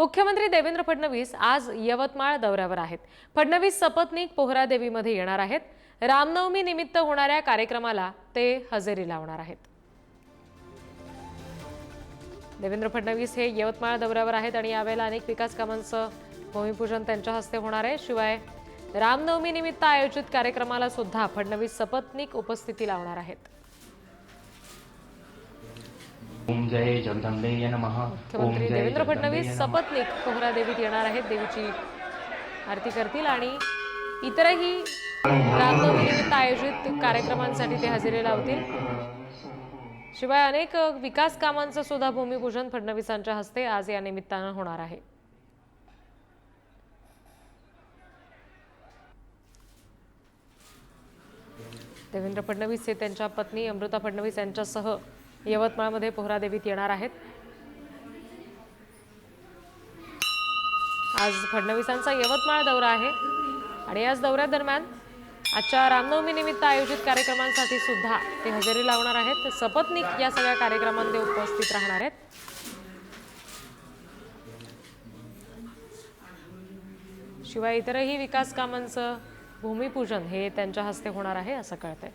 मुख्यमंत्री देवेंद्र फडणवीस आज यवतमाळ दौऱ्यावर आहेत। फडणवीस सपत्नीक पोहरादेवीमध्ये येणार आहेत। रामनवमी निमित्त होणाऱ्या कार्यक्रमाला ते हजेरी लावणार आहेत। देवेंद्र फडणवीस हे यवतमाळ दौऱ्यावर आहेत आणि यावेळेला अनेक विकास कामांचं भूमिपूजन त्यांच्या हस्ते होणार आहे। शिवाय रामनवमी निमित्त आयोजित कार्यक्रमाला सुद्धा फडणवीस सपत्नीक उपस्थिती लावणार आहेत। ओम जय जगदंबे नमः। मुख्यमंत्री देवेंद्र फडणवीस सपत्नीक पोहरादेवीत येणार आहेत। देवीची आरती करतील आणि इतरही रामनवमी निमित्त आयोजित कार्यक्रमांसाठी ते हजेरी लावतील। शिवाय अनेक विकास कामांचं सुद्धा भूमिपूजन फडणवीसांच्या हस्ते आज या निमित्तानं होणार आहे। देवेंद्र फडणवीस हे त्यांच्या पत्नी अमृता फडणवीस यांच्यासह यवतमाळमध्ये पोहरादेवीत येणार आहेत। आज फडणवीसांचा यवतमाळ दौरा आहे आणि याच दौऱ्यादरम्यान आजच्या रामनवमी निमित्त आयोजित कार्यक्रमांसाठी सुद्धा ते हजेरी लावणार आहेत। सपत्नीक या सगळ्या कार्यक्रमांमध्ये उपस्थित राहणार आहेत। शिवाय इतरही विकास कामांचं भूमिपूजन हे त्यांच्या हस्ते होणार आहे असं कळतंय।